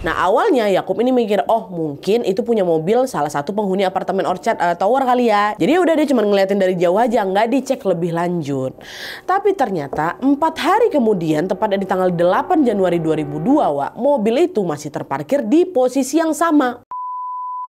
Nah awalnya Yakub ini mikir, oh mungkin itu punya mobil salah satu penghuni apartemen Orchard Tower kali ya. Jadi udah dia cuma ngeliatin dari jauh aja, nggak dicek lebih lanjut. Tapi ternyata 4 hari kemudian, tepatnya di tanggal 8 Januari 2002, Wak, mobil itu masih terparkir di posisi yang sama.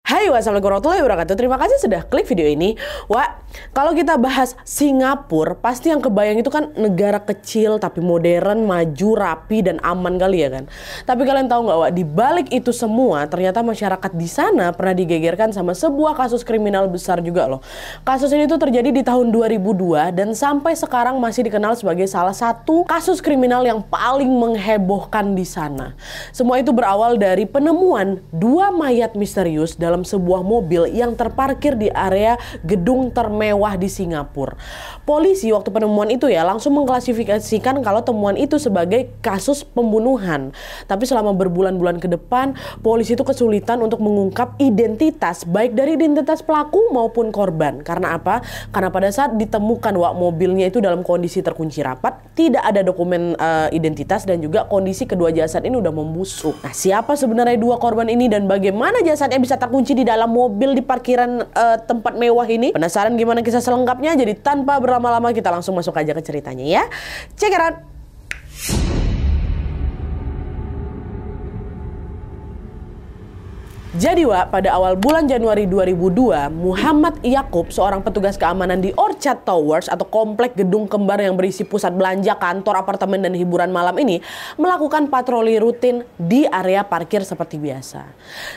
Hai, wassalamualaikum warahmatullahi wabarakatuh. Terima kasih sudah klik video ini. Wak, kalau kita bahas Singapura, pasti yang kebayang itu kan negara kecil tapi modern, maju, rapi, dan aman kali ya kan. Tapi kalian tahu nggak, Wak, di balik itu semua ternyata masyarakat di sana pernah digegerkan sama sebuah kasus kriminal besar juga loh. Kasus ini tuh terjadi di tahun 2002 dan sampai sekarang masih dikenal sebagai salah satu kasus kriminal yang paling menghebohkan di sana. Semua itu berawal dari penemuan 2 mayat misterius dalam sebuah mobil yang terparkir di area gedung termewah di Singapura. Polisi waktu penemuan itu ya langsung mengklasifikasikan kalau temuan itu sebagai kasus pembunuhan. Tapi selama berbulan-bulan ke depan, polisi itu kesulitan untuk mengungkap identitas baik dari identitas pelaku maupun korban. Karena apa? Karena pada saat ditemukan, Wak, mobilnya itu dalam kondisi terkunci rapat, tidak ada dokumen identitas, dan juga kondisi kedua jasad ini udah membusuk. Nah, siapa sebenarnya 2 korban ini dan bagaimana jasadnya bisa terkunci di dalam mobil di parkiran tempat mewah ini? Penasaran gimana kisah selengkapnya? Jadi tanpa berlama-lama kita langsung masuk aja ke ceritanya ya. Check it out. Jadi, Wak, pada awal bulan Januari 2002, Muhammad Yakub, seorang petugas keamanan di Orchard Towers atau komplek gedung kembar yang berisi pusat belanja, kantor, apartemen, dan hiburan malam ini, melakukan patroli rutin di area parkir seperti biasa.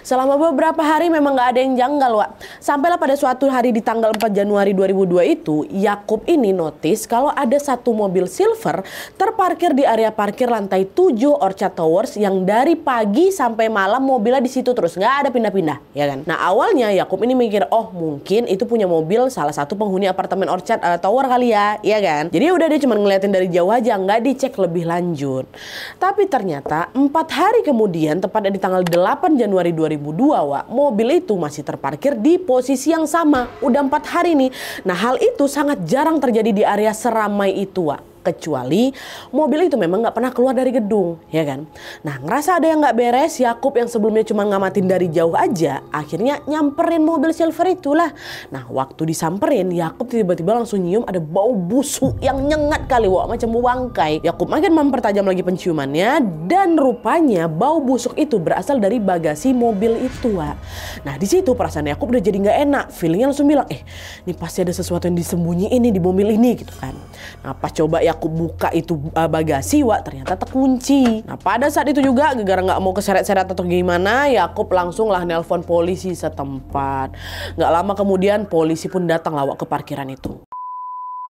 Selama beberapa hari memang nggak ada yang janggal, Wak. Sampailah pada suatu hari di tanggal 4 Januari 2002 itu, Yakub ini notice kalau ada satu mobil silver terparkir di area parkir lantai 7 Orchard Towers yang dari pagi sampai malam mobilnya di situ terus, nggak ada pindah-pindah, ya kan? Nah awalnya Yakub ini mikir, oh mungkin itu punya mobil salah satu penghuni apartemen Orchard Tower kali ya, ya kan? Jadi udah dia cuma ngeliatin dari jauh aja, nggak dicek lebih lanjut. Tapi ternyata 4 hari kemudian, tepatnya di tanggal 8 Januari 2002, Wak, mobil itu masih terparkir di posisi yang sama. Udah 4 hari nih. Nah hal itu sangat jarang terjadi di area seramai itu, Wak. Kecuali mobil itu memang nggak pernah keluar dari gedung, ya kan? Nah ngerasa ada yang nggak beres, Yakub yang sebelumnya cuma ngamatin dari jauh aja, akhirnya nyamperin mobil silver itulah. Nah waktu disamperin, Yakub tiba-tiba langsung nyium ada bau busuk yang nyengat kali, Wak, macam bau bangkai. Yakub makin mempertajam lagi penciumannya, dan rupanya bau busuk itu berasal dari bagasi mobil itu, Wak. Nah di situ perasaan Yakub udah jadi nggak enak, feelingnya langsung bilang, ini pasti ada sesuatu yang disembunyiin nih di mobil ini, gitu kan. Nah pas coba Yakub buka itu bagasi, Wak, ternyata terkunci. Nah pada saat itu juga gara-gara nggak mau keseret-seret atau gimana, Yakub langsung lah nelpon polisi setempat. Nggak lama kemudian polisi pun datang lah, Wak, ke parkiran itu.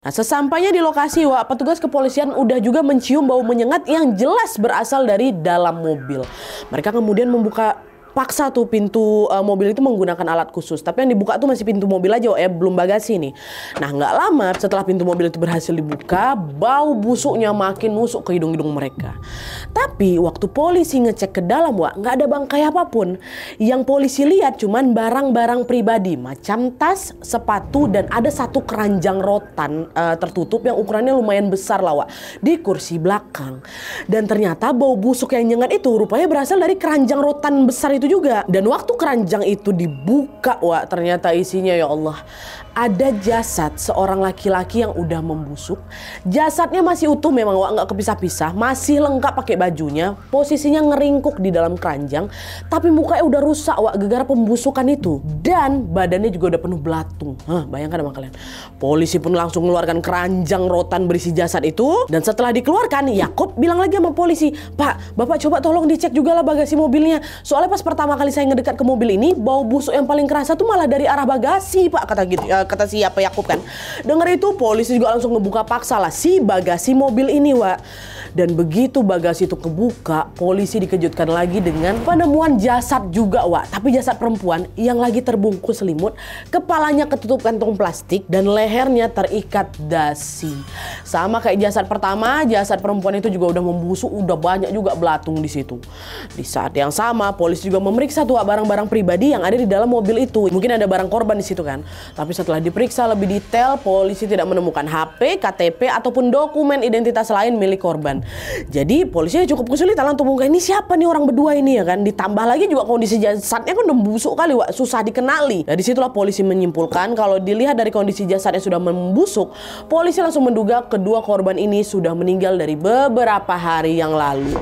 Nah sesampainya di lokasi, Wak, petugas kepolisian udah juga mencium bau menyengat yang jelas berasal dari dalam mobil. Mereka kemudian membuka paksa tuh pintu mobil itu menggunakan alat khusus. Tapi yang dibuka tuh masih pintu mobil aja, belum bagasi nih. Nah nggak lama setelah pintu mobil itu berhasil dibuka, bau busuknya makin nusuk ke hidung-hidung mereka. Tapi waktu polisi ngecek ke dalam, Wak, nggak ada bangkai apapun. Yang polisi lihat cuman barang-barang pribadi macam tas, sepatu, dan ada satu keranjang rotan tertutup yang ukurannya lumayan besar lah, Wak, di kursi belakang. Dan ternyata bau busuk yang nyengat itu rupanya berasal dari keranjang rotan besar itu juga. Dan waktu keranjang itu dibuka, Wak, ternyata isinya, ya Allah, ada jasad seorang laki-laki yang udah membusuk. Jasadnya masih utuh memang, Wak, nggak kepisah-pisah, masih lengkap pakai bajunya, posisinya ngeringkuk di dalam keranjang, tapi mukanya udah rusak, Wak, gara-gara pembusukan itu, dan badannya juga udah penuh belatung. Bayangkan sama kalian. Polisi pun langsung mengeluarkan keranjang rotan berisi jasad itu, dan setelah dikeluarkan, Yakub bilang lagi sama polisi, Pak, Bapak coba tolong dicek juga lah bagasi mobilnya. Soalnya pas pertama kali saya ngedekat ke mobil ini, bau busuk yang paling kerasa tuh malah dari arah bagasi, Pak, kata gitu. Kata siapa, Yakub kan. Dengar itu polisi juga langsung ngebuka paksa lah si bagasi mobil ini, Wak. Dan begitu bagasi itu kebuka, polisi dikejutkan lagi dengan penemuan jasad juga, Wak. Tapi jasad perempuan yang lagi terbungkus selimut, kepalanya ketutup kantong plastik, dan lehernya terikat dasi. Sama kayak jasad pertama, jasad perempuan itu juga udah membusuk, udah banyak juga belatung di situ. Di saat yang sama, polisi juga memeriksa tuh barang-barang pribadi yang ada di dalam mobil itu. Mungkin ada barang korban di situ kan. Tapi setelah diperiksa lebih detail, polisi tidak menemukan HP, KTP ataupun dokumen identitas lain milik korban. Jadi polisinya cukup kesulitan untuk mengungkap ini siapa nih orang berdua ini ya kan. Ditambah lagi juga kondisi jasadnya kan udah busuk kali, Wak, susah dikenali. Dari situlah polisi menyimpulkan kalau dilihat dari kondisi jasadnya sudah membusuk, polisi langsung menduga kedua korban ini sudah meninggal dari beberapa hari yang lalu.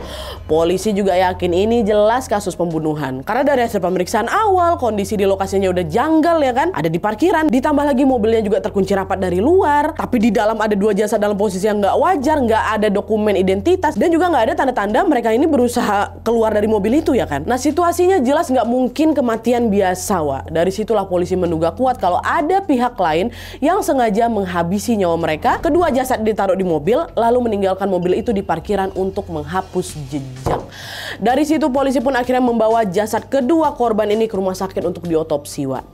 Polisi juga yakin ini jelas kasus pembunuhan. Karena dari hasil pemeriksaan awal, kondisi di lokasinya udah janggal ya kan. Ada di parkiran, ditambah lagi mobilnya juga terkunci rapat dari luar. Tapi di dalam ada dua jasad dalam posisi yang nggak wajar, nggak ada dokumen identitas, dan juga nggak ada tanda-tanda mereka ini berusaha keluar dari mobil itu ya kan. Nah situasinya jelas nggak mungkin kematian biasa, Wak. Dari situlah polisi menduga kuat kalau ada pihak lain yang sengaja menghabisi nyawa mereka. Kedua jasad ditaruh di mobil, lalu meninggalkan mobil itu di parkiran untuk menghapus jejak. Dari situ polisi pun akhirnya membawa jasad kedua korban ini ke rumah sakit untuk diotopsi, Wak.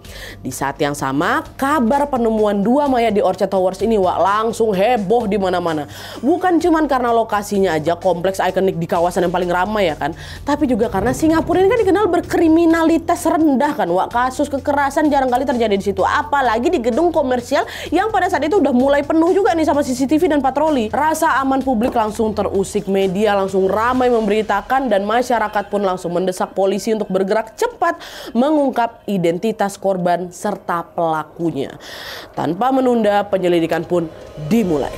Di saat yang sama, kabar penemuan dua mayat di Orchard Towers ini, Wak, langsung heboh di mana-mana. Bukan cuman karena lokasinya aja kompleks ikonik di kawasan yang paling ramai ya kan, tapi juga karena Singapura ini kan dikenal berkriminalitas rendah kan, Wak. Kasus kekerasan jarang kali terjadi di situ, apalagi di gedung komersial yang pada saat itu udah mulai penuh juga nih sama CCTV dan patroli. Rasa aman publik langsung terusik, media langsung ramai memberitakan, dan masyarakat pun langsung mendesak polisi untuk bergerak cepat mengungkap identitas korban serta pelakunya. Tanpa menunda, penyelidikan pun dimulai.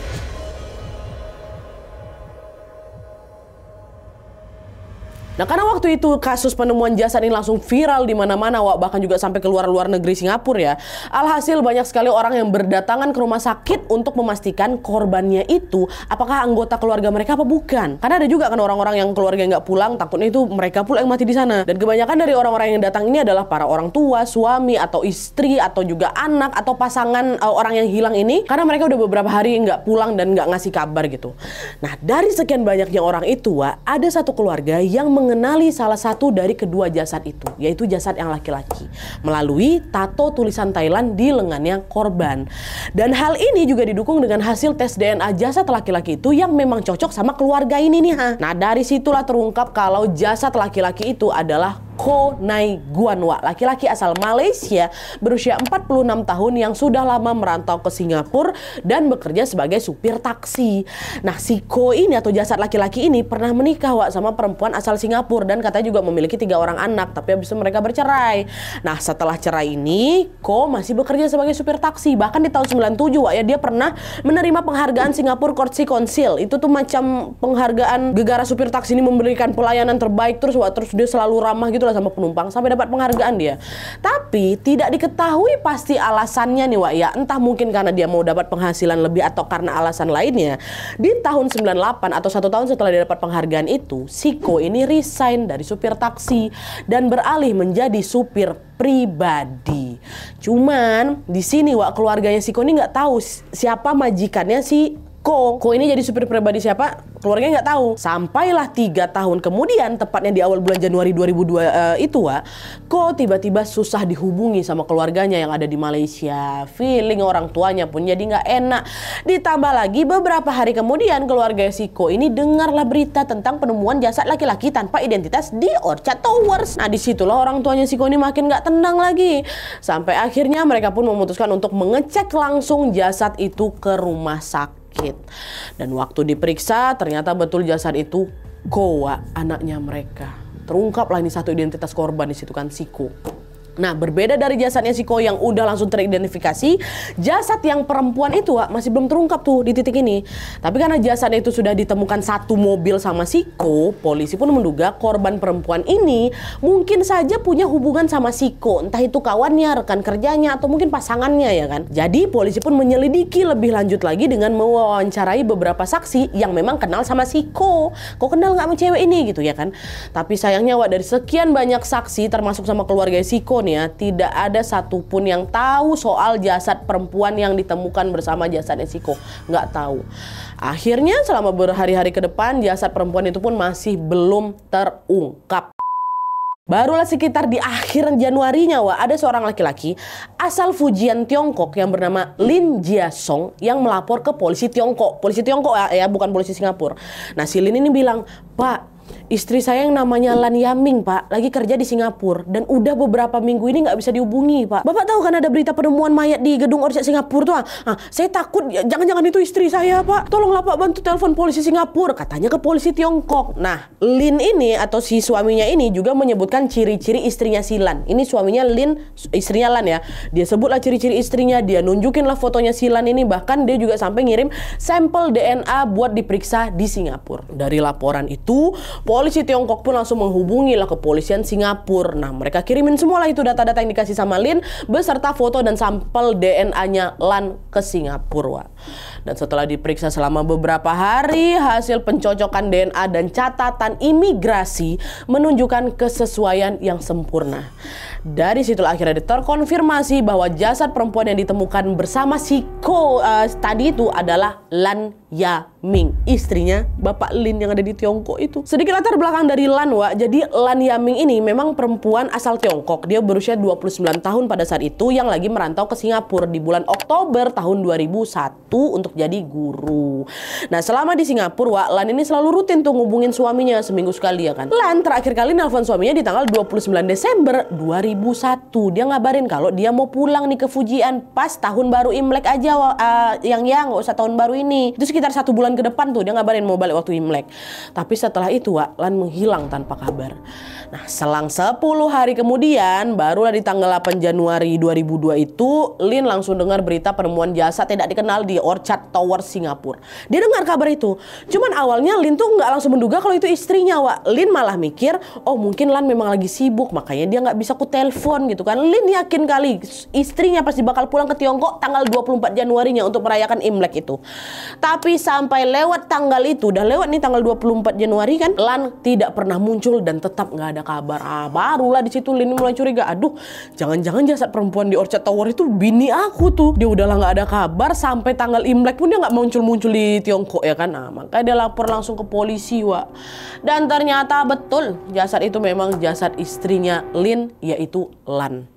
Nah, karena waktu itu kasus penemuan jasad ini langsung viral di mana-mana, Wak, bahkan juga sampai keluar luar negeri Singapura ya. Alhasil banyak sekali orang yang berdatangan ke rumah sakit untuk memastikan korbannya itu apakah anggota keluarga mereka apa bukan. Karena ada juga kan orang-orang yang keluarga nggak pulang, takutnya itu mereka pula yang mati di sana. Dan kebanyakan dari orang-orang yang datang ini adalah para orang tua, suami atau istri atau juga anak atau pasangan orang yang hilang ini, karena mereka udah beberapa hari nggak pulang dan nggak ngasih kabar gitu. Nah, dari sekian banyaknya orang itu, Wak, ada satu keluarga yang mengenali salah satu dari kedua jasad itu, yaitu jasad yang laki-laki, melalui tato tulisan Thailand di lengannya korban. Dan hal ini juga didukung dengan hasil tes DNA jasad laki-laki itu yang memang cocok sama keluarga ini nih. Nah, dari situlah terungkap kalau jasad laki-laki itu adalah Koh Nai Guan, Wak, laki-laki asal Malaysia berusia 46 tahun yang sudah lama merantau ke Singapura dan bekerja sebagai supir taksi. Nah, si Koh ini atau jasad laki-laki ini pernah menikah, Wak, sama perempuan asal Singapura dan katanya juga memiliki 3 orang anak, tapi habis itu mereka bercerai. Nah, setelah cerai ini, Koh masih bekerja sebagai supir taksi. Bahkan di tahun 97, Wak, ya, dia pernah menerima penghargaan Singapore Courtesy Council. Itu tuh macam penghargaan gegara supir taksi ini memberikan pelayanan terbaik terus, Wak, terus dia selalu ramah gitu sama penumpang sampai dapat penghargaan dia. Tapi tidak diketahui pasti alasannya nih, Wak, ya. Entah mungkin karena dia mau dapat penghasilan lebih atau karena alasan lainnya. Di tahun 98 atau 1 tahun setelah dia dapat penghargaan itu, si Koh ini resign dari supir taksi dan beralih menjadi supir pribadi. Cuman di sini, Wak, keluarganya si Koh ini nggak tahu siapa majikannya si Koh. Koh ini jadi supir pribadi siapa, keluarganya nggak tahu. Sampailah 3 tahun kemudian, tepatnya di awal bulan Januari 2002 itu, Wak, Koh tiba-tiba susah dihubungi sama keluarganya yang ada di Malaysia. Feeling orang tuanya pun jadi nggak enak. Ditambah lagi beberapa hari kemudian keluarga si Koh ini dengarlah berita tentang penemuan jasad laki-laki tanpa identitas di Orchard Towers. Nah, disitulah orang tuanya si Koh ini makin nggak tenang lagi. Sampai akhirnya mereka pun memutuskan untuk mengecek langsung jasad itu ke rumah sakit. Dan waktu diperiksa ternyata betul jasad itu Koh, anaknya mereka. Terungkaplah ini satu identitas korban di situ kan, si Koh. Nah, berbeda dari jasadnya si Koh yang udah langsung teridentifikasi, jasad yang perempuan itu, Wak, masih belum terungkap tuh di titik ini. Tapi karena jasadnya itu sudah ditemukan satu mobil sama si Koh, polisi pun menduga korban perempuan ini mungkin saja punya hubungan sama si Koh. Entah itu kawannya, rekan kerjanya, atau mungkin pasangannya ya kan. Jadi polisi pun menyelidiki lebih lanjut lagi dengan mewawancarai beberapa saksi yang memang kenal sama si Koh. Kok kenal nggak sama cewek ini gitu ya kan. Tapi sayangnya, Wak, dari sekian banyak saksi termasuk sama keluarga si Koh, ya, tidak ada satupun yang tahu soal jasad perempuan yang ditemukan bersama jasadnya si Koh. Nggak tahu. Akhirnya selama berhari-hari ke depan jasad perempuan itu pun masih belum terungkap. Barulah sekitar di akhir Januarinya, Wak, ada seorang laki-laki asal Fujian, Tiongkok yang bernama Lin Jiasong yang melapor ke polisi Tiongkok. Polisi Tiongkok ya, bukan polisi Singapura. Nah, si Lin ini bilang, "Pak, istri saya yang namanya Lan Yaming, Pak, lagi kerja di Singapura dan udah beberapa minggu ini nggak bisa dihubungi, Pak. Bapak tahu kan ada berita penemuan mayat di gedung Orchard Singapura tuh? Saya takut jangan-jangan itu istri saya, Pak. Tolonglah Pak bantu telepon polisi Singapura, katanya ke polisi Tiongkok. Nah, Lin ini atau si suaminya ini juga menyebutkan ciri-ciri istrinya si Lan. Ini suaminya Lin, istrinya Lan ya. Dia sebutlah ciri-ciri istrinya, dia nunjukin lah fotonya si Lan ini, bahkan dia juga sampai ngirim sampel DNA buat diperiksa di Singapura. Dari laporan itu, polisi Tiongkok pun langsung menghubungi lah kepolisian Singapura. Nah, mereka kirimin semua lah itu data-data yang dikasih sama Lin beserta foto dan sampel DNA-nya Lan ke Singapura. Dan setelah diperiksa selama beberapa hari, hasil pencocokan DNA dan catatan imigrasi menunjukkan kesesuaian yang sempurna. Dari situlah akhirnya terkonfirmasi bahwa jasad perempuan yang ditemukan bersama si Ko tadi itu adalah Lan Yaming, istrinya Bapak Lin yang ada di Tiongkok itu. Sedikit latar belakang dari Lan, Wak. Jadi Lan Yaming ini memang perempuan asal Tiongkok. Dia berusia 29 tahun pada saat itu yang lagi merantau ke Singapura di bulan Oktober tahun 2001 untuk jadi guru. Nah, selama di Singapura, Wak, Lan ini selalu rutin tuh ngubungin suaminya seminggu sekali ya kan. Lan terakhir kali nelpon suaminya di tanggal 29 Desember 2001. Dia ngabarin kalau dia mau pulang nih ke Fujian pas tahun baru Imlek aja, yang nggak usah tahun baru ini. Itu sekitar 1 bulan ke depan tuh dia ngabarin mau balik waktu Imlek. Tapi setelah itu, Wak, Lan menghilang tanpa kabar. Nah, selang 10 hari kemudian, barulah di tanggal 8 Januari 2002 itu, Lin langsung dengar berita penemuan jasad tidak dikenal di Orchard Tower Singapura. Dia dengar kabar itu. Cuman awalnya Lin tuh nggak langsung menduga kalau itu istrinya, Wak. Lin malah mikir, oh mungkin Lan memang lagi sibuk, makanya dia nggak bisa ku telepon gitu kan. Lin yakin kali istrinya pasti bakal pulang ke Tiongkok tanggal 24 Januarinya untuk merayakan Imlek itu. Tapi sampai lewat tanggal itu, udah lewat nih tanggal 24 Januari kan, Lan tidak pernah muncul dan tetap nggak ada kabar. Barulah di situ Lin mulai curiga. Aduh, jangan-jangan jasad perempuan di Orchard Tower itu bini aku tuh. Dia udahlah nggak ada kabar sampai tanggal Imlek pun dia nggak muncul-muncul di Tiongkok ya kan. Nah, makanya dia lapor langsung ke polisi, Wak. Dan ternyata betul jasad itu memang jasad istrinya Lin, yaitu Lan.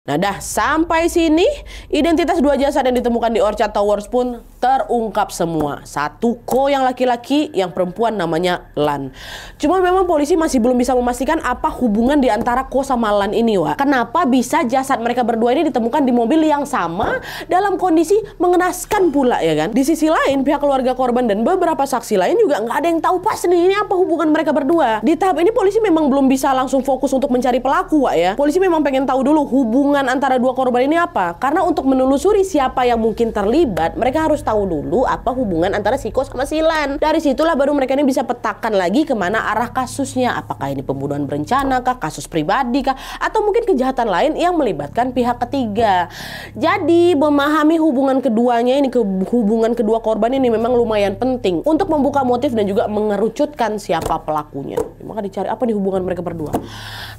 Nah, dah sampai sini identitas dua jasad yang ditemukan di Orchard Towers pun terungkap semua. Satu Ko yang laki-laki, yang perempuan namanya Lan. Cuma memang polisi masih belum bisa memastikan apa hubungan di antara Ko sama Lan ini, Wak. Kenapa bisa jasad mereka berdua ini ditemukan di mobil yang sama dalam kondisi mengenaskan pula ya kan. Di sisi lain pihak keluarga korban dan beberapa saksi lain juga nggak ada yang tahu pasti ini apa hubungan mereka berdua. Di tahap ini polisi memang belum bisa langsung fokus untuk mencari pelaku, Wak ya. Polisi memang pengen tahu dulu hubungan antara dua korban ini apa. Karena untuk menelusuri siapa yang mungkin terlibat, mereka harus tahu dulu apa hubungan antara si Ko sama si Lan. Dari situlah baru mereka ini bisa petakan lagi kemana arah kasusnya. Apakah ini pembunuhan berencana kah, kasus pribadi kah, atau mungkin kejahatan lain yang melibatkan pihak ketiga. Jadi memahami hubungan keduanya ini, hubungan kedua korban ini memang lumayan penting untuk membuka motif dan juga mengerucutkan siapa pelakunya. Maka dicari apa nih hubungan mereka berdua.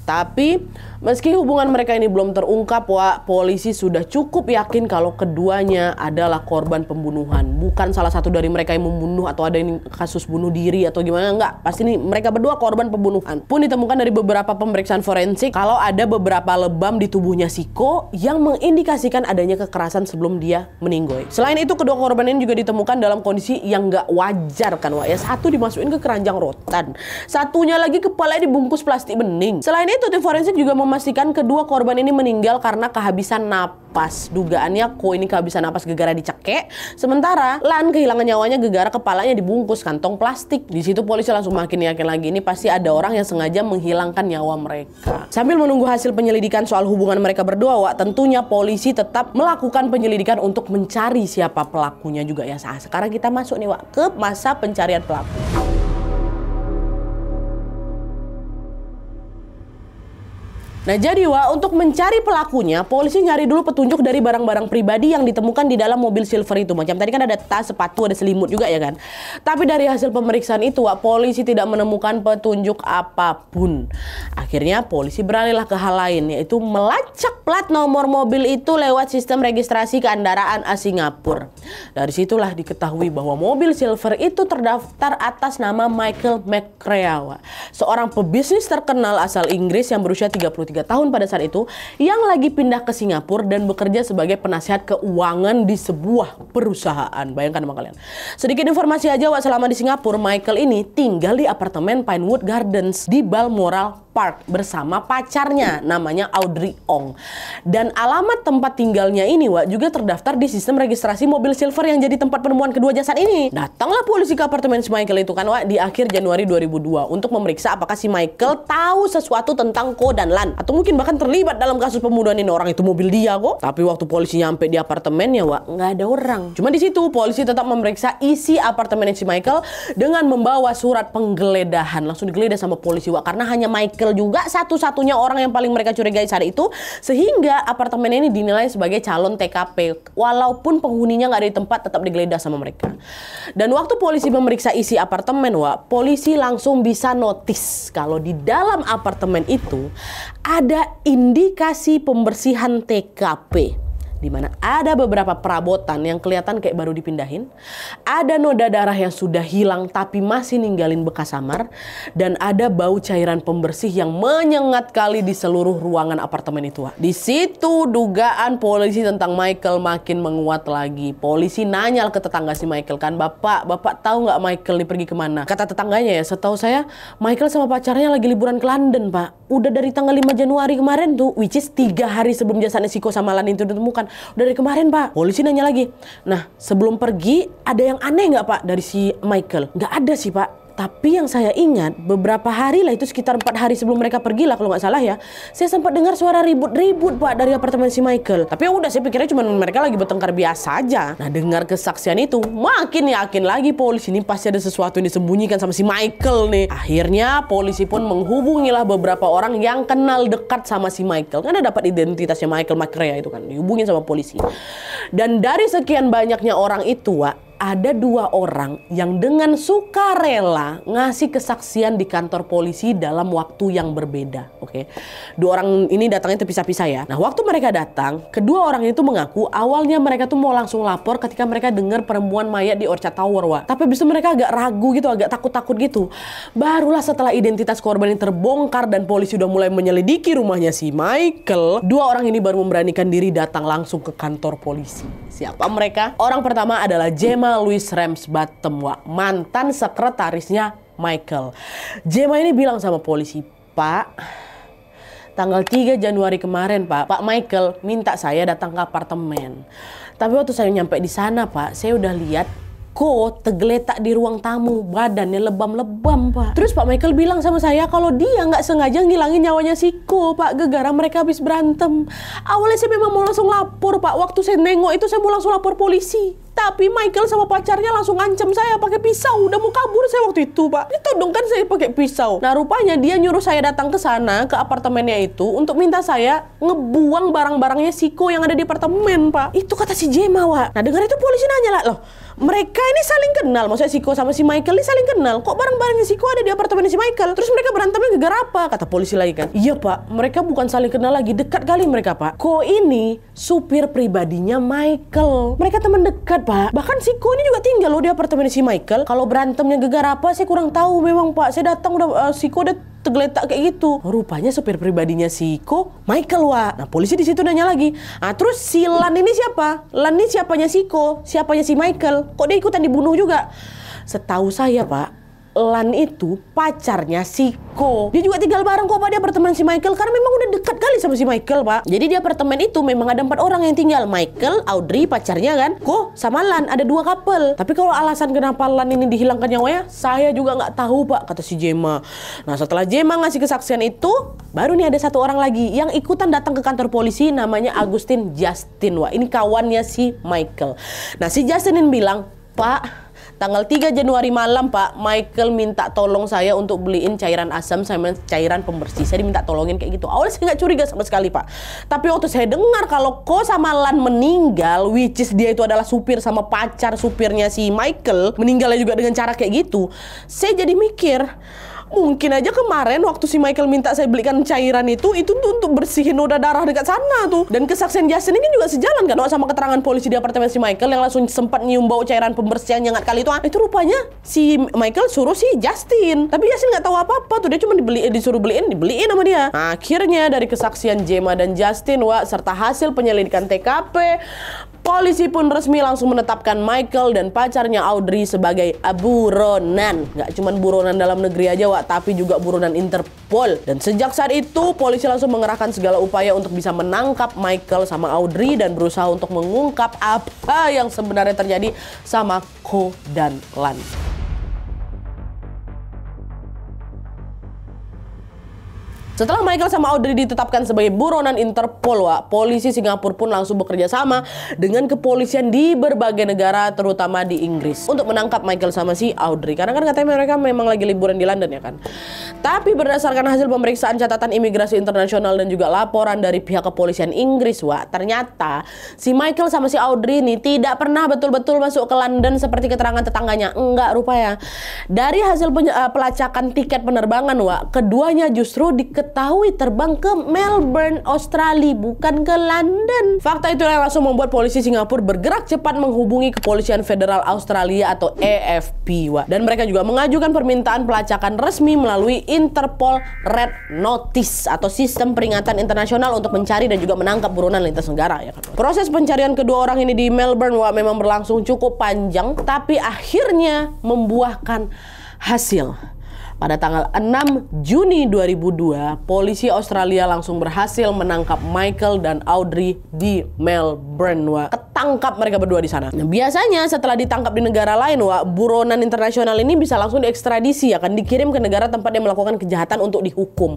Tapi meski hubungan mereka ini belum terungkap, Wak, polisi sudah cukup yakin kalau keduanya adalah korban pembunuhan. Bukan salah satu dari mereka yang membunuh atau ada ini kasus bunuh diri atau gimana, enggak. Pasti nih mereka berdua korban pembunuhan. Pun ditemukan dari beberapa pemeriksaan forensik kalau ada beberapa lebam di tubuhnya si Ko yang mengindikasikan adanya kekerasan sebelum dia meninggoy. Selain itu, kedua korban ini juga ditemukan dalam kondisi yang enggak wajar kan, Wak ya. Satu dimasukin ke keranjang rotan, satunya lagi kepalanya dibungkus plastik bening. Selain itu, tim forensik juga memastikan kedua korban ini meninggal karena kehabisan napas. Dugaannya Ko ini kehabisan napas gegara dicekek, sementara Lan kehilangan nyawanya gegara kepalanya dibungkus kantong plastik. Di situ polisi langsung makin yakin lagi ini pasti ada orang yang sengaja menghilangkan nyawa mereka. Sambil menunggu hasil penyelidikan soal hubungan mereka berdua, Wak, tentunya polisi tetap melakukan penyelidikan untuk mencari siapa pelakunya juga ya. Sekarang kita masuk nih, Wak, ke masa pencarian pelaku. Nah jadi, Wak, untuk mencari pelakunya, polisi nyari dulu petunjuk dari barang-barang pribadi yang ditemukan di dalam mobil silver itu. Macam tadi kan ada tas, sepatu, ada selimut juga ya kan. Tapi dari hasil pemeriksaan itu, Wak, polisi tidak menemukan petunjuk apapun. Akhirnya polisi beralihlah ke hal lain, yaitu melacak plat nomor mobil itu lewat sistem registrasi kendaraan Singapura. Dari situlah diketahui bahwa mobil silver itu terdaftar atas nama Michael McCrea, Wak, seorang pebisnis terkenal asal Inggris yang berusia 33 23 tahun pada saat itu, yang lagi pindah ke Singapura dan bekerja sebagai penasihat keuangan di sebuah perusahaan. Bayangkan sama kalian. Sedikit informasi aja, Wak, selama di Singapura, Michael ini tinggal di apartemen Pinewood Gardens di Balmoral Park bersama pacarnya namanya Audrey Ong. Dan alamat tempat tinggalnya ini, Wak, juga terdaftar di sistem registrasi mobil silver yang jadi tempat penemuan kedua jasad ini. Datanglah polisi ke apartemen si Michael itu kan, Wak, di akhir Januari 2002 untuk memeriksa apakah si Michael tahu sesuatu tentang Ko dan Lan, atau mungkin bahkan terlibat dalam kasus pembunuhan ini. Orang itu mobil dia kok. Tapi waktu polisi nyampe di apartemennya, Wak, nggak ada orang. Cuma di situ polisi tetap memeriksa isi apartemen si Michael dengan membawa surat penggeledahan. Langsung digeledah sama polisi, Wak, karena hanya Michael juga satu-satunya orang yang paling mereka curigai saat itu, sehingga apartemen ini dinilai sebagai calon TKP. Walaupun penghuninya nggak ada di tempat, tetap digeledah sama mereka. Dan waktu polisi memeriksa isi apartemen, Wak, polisi langsung bisa notice kalau di dalam apartemen itu ada indikasi pembersihan TKP, di mana ada beberapa perabotan yang kelihatan kayak baru dipindahin, ada noda darah yang sudah hilang tapi masih ninggalin bekas samar, dan ada bau cairan pembersih yang menyengat kali di seluruh ruangan apartemen itu. Di situ dugaan polisi tentang Michael makin menguat lagi. Polisi nanya ke tetangga si Michael kan, Bapak tahu nggak Michael nih pergi kemana? Kata tetangganya, ya, setahu saya Michael sama pacarnya lagi liburan ke London, Pak. Udah dari tanggal 5 Januari kemarin tuh, which is 3 hari sebelum jasadnya si Ko sama Lan itu ditemukan. Dari kemarin, Pak. Polisi nanya lagi. Nah, sebelum pergi ada yang aneh nggak, Pak, dari si Michael? Nggak ada sih, Pak. Tapi yang saya ingat, beberapa hari lah, itu sekitar 4 hari sebelum mereka pergi lah kalau nggak salah ya, saya sempat dengar suara ribut-ribut, Pak, dari apartemen si Michael. Tapi ya udah, saya pikirnya cuma mereka lagi bertengkar biasa aja. Nah, dengar kesaksian itu, makin yakin lagi polisi ini pasti ada sesuatu yang disembunyikan sama si Michael nih. Akhirnya polisi pun menghubungilah beberapa orang yang kenal dekat sama si Michael. Karena dapat identitasnya Michael McRae itu kan, dihubungin sama polisi. Dan dari sekian banyaknya orang itu, Wak, ada 2 orang yang dengan sukarela ngasih kesaksian di kantor polisi dalam waktu yang berbeda. Oke, 2 orang ini datangnya terpisah-pisah ya. Nah, waktu mereka datang, kedua orang itu mengaku awalnya mereka tuh mau langsung lapor ketika mereka dengar penemuan mayat di Orchard Tower, Wak. Tapi habis itu mereka agak ragu gitu, agak takut-takut gitu. Barulah setelah identitas korban ini terbongkar dan polisi udah mulai menyelidiki rumahnya si Michael, 2 orang ini baru memberanikan diri datang langsung ke kantor polisi. Siapa mereka? Orang pertama adalah Gemma Louise Ramsbottom, Wak, mantan sekretarisnya Michael. Gemma ini bilang sama polisi, Pak, tanggal 3 Januari kemarin, Pak Michael minta saya datang ke apartemen. Tapi waktu saya nyampe di sana, Pak, saya udah lihat Ko tergeletak di ruang tamu, badannya lebam-lebam, Pak. Terus Pak Michael bilang sama saya kalau dia nggak sengaja ngilangin nyawanya si Ko, Pak, gara-gara mereka habis berantem. Awalnya saya memang mau langsung lapor, Pak. Waktu saya nengok itu saya mau langsung lapor polisi. Tapi Michael sama pacarnya langsung ngancam saya pakai pisau. Udah mau kabur saya waktu itu, Pak. Ditodong kan saya pakai pisau. Nah, rupanya dia nyuruh saya datang ke sana, ke apartemennya itu, untuk minta saya ngebuang barang-barangnya si Ko yang ada di apartemen, Pak. Itu kata si Gemma, Wak. Nah, dengar itu polisi nanya lah, loh, mereka ini saling kenal, maksudnya si Ko sama si Michael ini saling kenal. Kok barang-barangnya si Ko ada di apartemen si Michael? Terus mereka berantemnya gara-gara apa? Kata polisi lagi kan. Iya, Pak, mereka bukan saling kenal lagi, dekat kali mereka, Pak. Ko ini supir pribadinya Michael. Mereka teman dekat, Pak. Bahkan si Ko ini juga tinggal loh di apartemen si Michael. Kalau berantemnya gara-gara apa saya kurang tahu memang, Pak. Saya datang udah si Ko udah tergeletak kayak gitu. Rupanya supir pribadinya si Ko Michael, Wak. Nah, polisi di situ nanya lagi. Nah, terus si Lan ini siapa? Lan ini siapanya si Ko? Siapanya si Michael? Kok dia ikutan dibunuh juga? Setahu saya, Pak, Lan itu pacarnya si Ko. Dia juga tinggal bareng kok, Pak, di apartemen si Michael, karena memang udah dekat kali sama si Michael, Pak. Jadi di apartemen itu memang ada 4 orang yang tinggal. Michael, Audrey, pacarnya kan, Ko sama Lan, ada 2 couple. Tapi kalau alasan kenapa Lan ini dihilangkan nyawanya, saya juga nggak tahu, Pak, kata si Gemma. Nah, setelah Gemma ngasih kesaksian itu, baru nih ada 1 orang lagi yang ikutan datang ke kantor polisi, namanya Agustin Justin. Wah, ini kawannya si Michael. Nah, si Justin ini bilang, Pak, tanggal 3 Januari malam, Pak, Michael minta tolong saya untuk beliin cairan asam sama cairan pembersih. Saya diminta tolongin kayak gitu. Awalnya saya nggak curiga sama sekali, Pak. Tapi waktu saya dengar kalau Ko sama Lan meninggal, which is dia itu adalah supir sama pacar supirnya si Michael, meninggalnya juga dengan cara kayak gitu, saya jadi mikir, Mungkin aja kemarin waktu si Michael minta saya belikan cairan itu tuh untuk bersihin noda darah dekat sana tuh. Dan kesaksian Justin ini juga sejalan kan sama keterangan polisi di apartemen si Michael yang langsung sempat nyium bau cairan pembersihan yang hangat kali itu. Itu rupanya si Michael suruh si Justin. Tapi Justin nggak tahu apa-apa tuh, dia cuma disuruh dibeliin sama dia. Nah, akhirnya dari kesaksian Gemma dan Justin, serta hasil penyelidikan TKP, polisi pun resmi langsung menetapkan Michael dan pacarnya Audrey sebagai buronan. Nggak cuma buronan dalam negeri aja, tapi juga buronan Interpol. Dan sejak saat itu, polisi langsung mengerahkan segala upaya untuk bisa menangkap Michael sama Audrey dan berusaha untuk mengungkap apa yang sebenarnya terjadi sama Ko dan Lan. Setelah Michael sama Audrey ditetapkan sebagai buronan Interpol, polisi Singapura pun langsung bekerja sama dengan kepolisian di berbagai negara, terutama di Inggris, untuk menangkap Michael sama si Audrey. Karena kan katanya mereka memang lagi liburan di London ya kan. Tapi berdasarkan hasil pemeriksaan catatan imigrasi internasional dan juga laporan dari pihak kepolisian Inggris, ternyata si Michael sama si Audrey ini tidak pernah betul-betul masuk ke London seperti keterangan tetangganya. Enggak rupanya. Dari hasil pelacakan tiket penerbangan, keduanya justru diketahui terbang ke Melbourne, Australia, bukan ke London. Fakta itu yang langsung membuat polisi Singapura bergerak cepat menghubungi Kepolisian Federal Australia atau AFP, dan mereka juga mengajukan permintaan pelacakan resmi melalui Interpol Red Notice atau sistem peringatan internasional untuk mencari dan juga menangkap buronan lintas negara ya kan. Proses pencarian kedua orang ini di Melbourne memang berlangsung cukup panjang, tapi akhirnya membuahkan hasil. Pada tanggal 6 Juni 2002, polisi Australia langsung berhasil menangkap Michael dan Audrey di Melbourne. Ketangkap mereka berdua di sana. Nah, biasanya setelah ditangkap di negara lain, buronan internasional ini bisa langsung diekstradisi, akan dikirim ke negara tempat dia melakukan kejahatan untuk dihukum.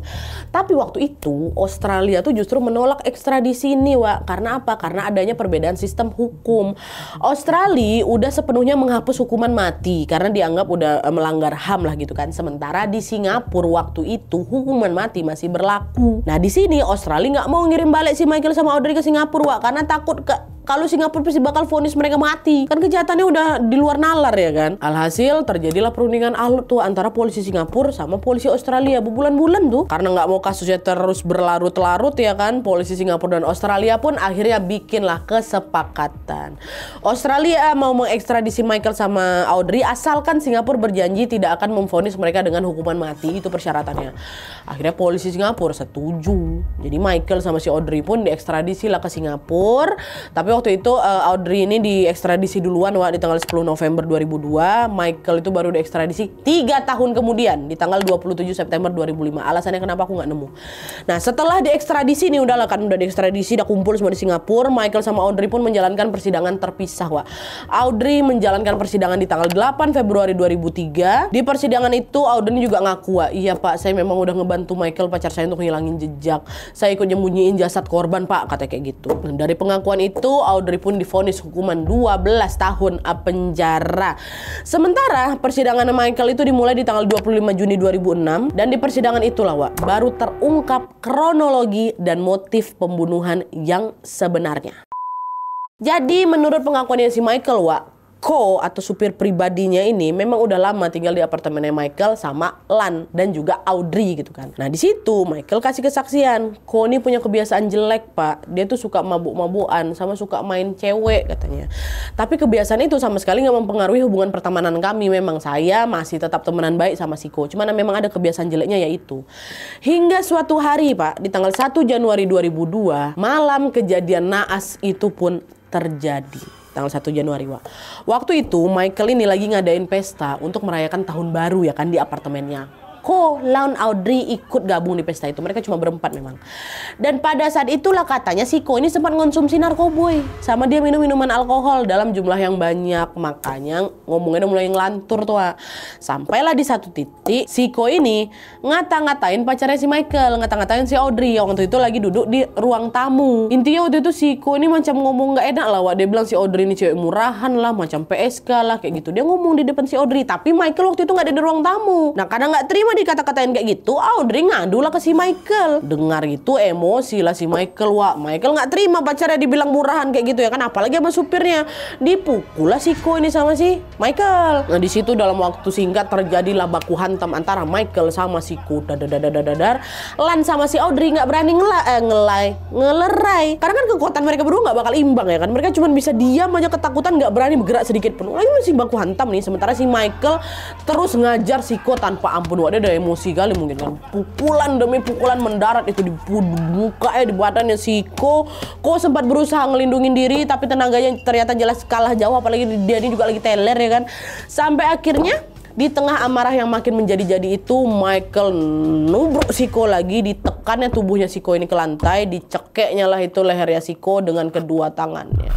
Tapi waktu itu Australia tuh justru menolak ekstradisi ini, karena apa? Karena adanya perbedaan sistem hukum. Australia udah sepenuhnya menghapus hukuman mati karena dianggap udah melanggar HAM lah gitu kan. Sementara di Singapura waktu itu hukuman mati masih berlaku. Nah, di sini Australia nggak mau ngirim balik si Michael sama Audrey ke Singapura, karena takut kalau Singapura pasti bakal vonis mereka mati. Kan kejahatannya udah di luar nalar ya kan. Alhasil terjadilah perundingan alot antara polisi Singapura sama polisi Australia berbulan-bulan tuh. Karena nggak mau kasusnya terus berlarut-larut ya kan, polisi Singapura dan Australia pun akhirnya bikinlah kesepakatan. Australia mau mengekstradisi Michael sama Audrey asalkan Singapura berjanji tidak akan memvonis mereka dengan hukuman mati. Itu persyaratannya. Akhirnya polisi Singapura setuju. Jadi Michael sama si Audrey pun diekstradisi lah ke Singapura. Tapi waktu itu Audrey ini diekstradisi duluan di tanggal 10 November 2002. Michael itu baru diekstradisi 3 tahun kemudian di tanggal 27 September 2005. Alasannya kenapa aku nggak nemu. Nah, setelah diekstradisi ini udah diekstradisi, udah kumpul semua di Singapura. Michael sama Audrey pun menjalankan persidangan terpisah. Audrey menjalankan persidangan di tanggal 8 Februari 2003. Di persidangan itu Audrey juga ngaku, iya Pak, saya memang udah ngebantu Michael pacar saya untuk ngilangin jejak. Saya ikut nyembunyiin jasad korban Pak, katanya kayak gitu. Nah, dari pengakuan itu Audrey pun divonis hukuman 12 tahun penjara. Sementara persidangan Michael itu dimulai di tanggal 25 Juni 2006 dan di persidangan itulah baru terungkap kronologi dan motif pembunuhan yang sebenarnya. Jadi menurut pengakuannya si Michael, Ko atau supir pribadinya ini memang udah lama tinggal di apartemennya Michael sama Lan dan juga Audrey gitu kan. Nah, di situ Michael kasih kesaksian, Ko ini punya kebiasaan jelek Pak. Dia tuh suka mabuk-mabukan sama suka main cewek katanya. Tapi kebiasaan itu sama sekali nggak mempengaruhi hubungan pertemanan kami. Memang saya masih tetap temenan baik sama si Ko. Cuman memang ada kebiasaan jeleknya yaitu. Hingga suatu hari Pak, di tanggal 1 Januari 2002, malam kejadian naas itu pun terjadi. Tanggal 1 Januari, waktu itu Michael ini lagi ngadain pesta untuk merayakan tahun baru ya kan di apartemennya. Ko, Lan, Audrey ikut gabung di pesta itu. Mereka cuma berempat memang. Dan pada saat itulah katanya si Ko ini sempat ngonsumsi narkoboy. Sama dia minum minuman alkohol dalam jumlah yang banyak. Makanya ngomongnya udah mulai ngelantur tuh. Sampailah di satu titik si Ko ini ngata-ngatain pacarnya si Michael. Ngata-ngatain si Audrey yang waktu itu lagi duduk di ruang tamu. Intinya waktu itu si Ko ini macam ngomong gak enak lah. Dia bilang si Audrey ini cewek murahan lah. Macam PSK lah kayak gitu. Dia ngomong di depan si Audrey. Tapi Michael waktu itu gak ada di ruang tamu. Nah, karena gak terima dikata-katain kayak gitu, Audrey ngadu lah ke si Michael. Dengar gitu emosi lah si Michael, wah. Michael nggak terima pacarnya dibilang murahan kayak gitu ya kan, apalagi sama supirnya. Dipukul lah Siko ini sama si Michael. Nah di situ dalam waktu singkat terjadilah baku hantam antara Michael sama Siko. Dadar. Lan sama si Audrey nggak berani ngelerai. Karena kan kekuatan mereka berdua nggak bakal imbang ya kan. Mereka cuma bisa diam aja ketakutan, nggak berani bergerak sedikit pun. Lagi masih baku hantam nih. Sementara si Michael terus ngajar Siko tanpa ampun. Wah, dia ada emosi kali mungkin kan. Pukulan demi pukulan mendarat itu di mukanya, di badannya Siko. Kok sempat berusaha ngelindungin diri tapi tenaganya ternyata jelas kalah jauh, apalagi dia ini juga lagi teler ya kan. Sampai akhirnya di tengah amarah yang makin menjadi-jadi itu, Michael nubruk Siko lagi, ditekannya tubuhnya Siko ini ke lantai, dicekeknya lah itu lehernya Siko dengan kedua tangannya.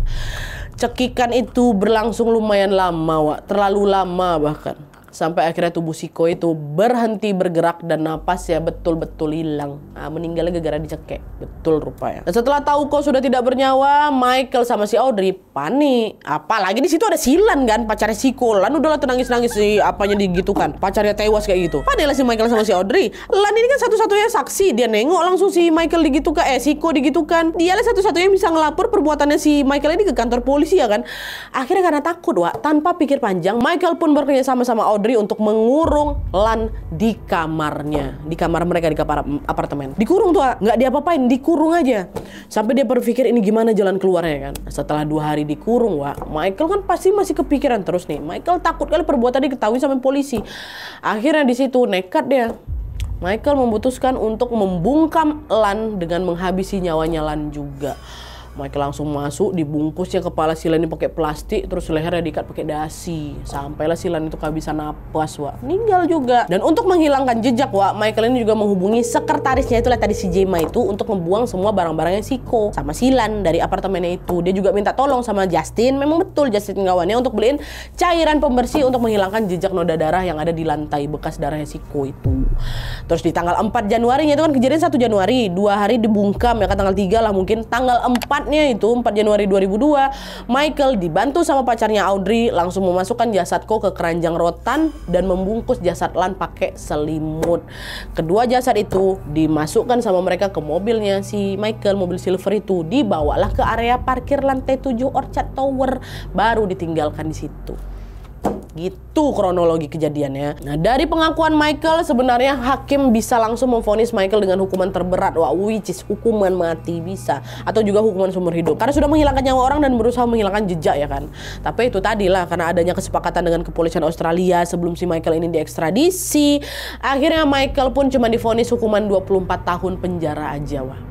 Cekikan itu berlangsung lumayan lama, Wak. Terlalu lama bahkan. Sampai akhirnya tubuh Siko itu berhenti bergerak dan napasnya betul-betul hilang. Nah, meninggalnya gara-gara dicekek. Betul rupanya. Dan setelah tahu kok sudah tidak bernyawa, Michael sama si Audrey panik. Apalagi di situ ada Silan kan, pacarnya Siko. Lan udahlah nangis-nangis si apanya digitukan. Pacarnya tewas kayak gitu. Panik lah si Michael sama si Audrey. Lan ini kan satu-satunya saksi. Dia nengok langsung si Michael digitukan, Siko digitukan. Dialah satu-satunya yang bisa ngelapor perbuatannya si Michael ini ke kantor polisi ya kan. Akhirnya karena takut, Wak, tanpa pikir panjang, Michael pun bekerja sama Audrey untuk mengurung Lan di kamarnya, di kamar mereka, di kamar apartemen. Dikurung tuh, nggak diapa-apain, dikurung aja. Sampai dia berpikir ini gimana jalan keluarnya kan. Setelah 2 hari dikurung, Wak, Michael kan pasti masih kepikiran terus nih. Michael takut kali perbuatan diketahui sama polisi. Akhirnya di situ nekat dia. Michael memutuskan untuk membungkam Lan dengan menghabisi nyawanya Lan juga. Michael langsung masuk, dibungkusnya kepala Silan ini pakai plastik, terus lehernya diikat pakai dasi. Sampailah Silan itu kehabisan napas, Wak. Meninggal juga. Dan untuk menghilangkan jejak, Wak, Michael ini juga menghubungi sekretarisnya itulah tadi si Gemma itu untuk membuang semua barang-barangnya Siko sama Silan dari apartemennya itu. Dia juga minta tolong sama Justin, memang betul Justin kawannya, untuk beliin cairan pembersih untuk menghilangkan jejak noda darah yang ada di lantai bekas darahnya Siko itu. Terus di tanggal 4 Januari itu kan kejadian 1 Januari, 2 hari dibungkam ya kan, tanggal 3 lah mungkin. Tanggal 4 itu 4 Januari 2002, Michael dibantu sama pacarnya Audrey langsung memasukkan jasadku ke keranjang rotan dan membungkus jasad Lan pakai selimut. Kedua jasad itu dimasukkan sama mereka ke mobilnya si Michael, mobil silver itu, dibawalah ke area parkir lantai 7 Orchard Tower, baru ditinggalkan di situ. Gitu kronologi kejadiannya. Nah, dari pengakuan Michael sebenarnya hakim bisa langsung memvonis Michael dengan hukuman terberat, which is hukuman mati bisa, atau juga hukuman seumur hidup. Karena sudah menghilangkan nyawa orang dan berusaha menghilangkan jejak ya kan. Tapi itu tadilah karena adanya kesepakatan dengan kepolisian Australia sebelum si Michael ini diekstradisi, akhirnya Michael pun cuma divonis hukuman 24 tahun penjara aja, wah.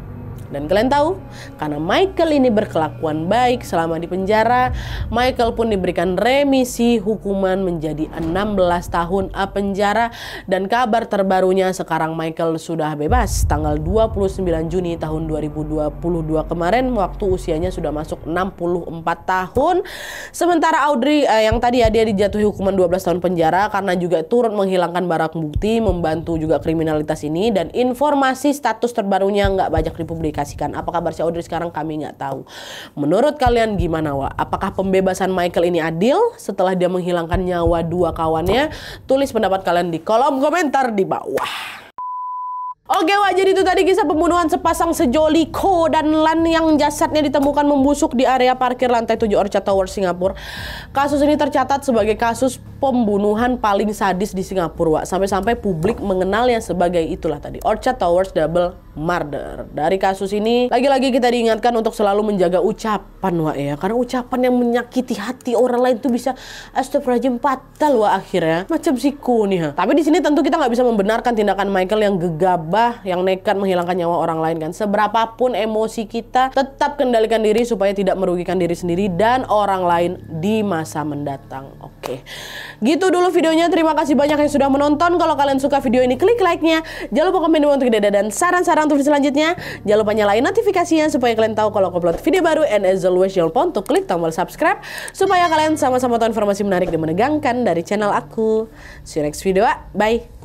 Dan kalian tahu, karena Michael ini berkelakuan baik selama di penjara, Michael pun diberikan remisi hukuman menjadi 16 tahun penjara. Dan kabar terbarunya sekarang Michael sudah bebas tanggal 29 Juni tahun 2022 kemarin, waktu usianya sudah masuk 64 tahun. Sementara Audrey yang tadi ya, dia dijatuhi hukuman 12 tahun penjara karena juga turut menghilangkan barang bukti, membantu juga kriminalitas ini. Dan informasi status terbarunya nggak banyak dipublikasikan. Apa kabar si Audrey sekarang kami nggak tahu. Menurut kalian gimana, Wak? Apakah pembebasan Michael ini adil setelah dia menghilangkan nyawa 2 kawannya? Tulis pendapat kalian di kolom komentar di bawah. Oke, Wak, jadi itu tadi kisah pembunuhan sepasang sejoli Ko dan Lan yang jasadnya ditemukan membusuk di area parkir lantai 7 Orchard Tower, Singapura. Kasus ini tercatat sebagai kasus pembunuhan paling sadis di Singapura, Wak. Sampai-sampai publik mengenalnya sebagai itulah tadi, Orchard Towers Double Murder. Dari kasus ini, lagi-lagi kita diingatkan untuk selalu menjaga ucapan, Wak, ya. Karena ucapan yang menyakiti hati orang lain itu bisa astagfirullahaladzim fatal, Wak, akhirnya. Macam Siko nih, ha. Tapi di sini tentu kita nggak bisa membenarkan tindakan Michael yang gegabah, yang nekat menghilangkan nyawa orang lain kan. Seberapapun emosi kita, tetap kendalikan diri supaya tidak merugikan diri sendiri dan orang lain di masa mendatang. Oke. Gitu dulu videonya. Terima kasih banyak yang sudah menonton. Kalau kalian suka video ini, klik like-nya. Jangan lupa komen untuk ide dan saran-saran untuk video selanjutnya. Jangan lupa nyalain notifikasinya supaya kalian tahu kalau aku upload video baru. And as always, jangan lupa untuk klik tombol subscribe supaya kalian sama-sama tahu informasi menarik dan menegangkan dari channel aku. See you next video. Bye.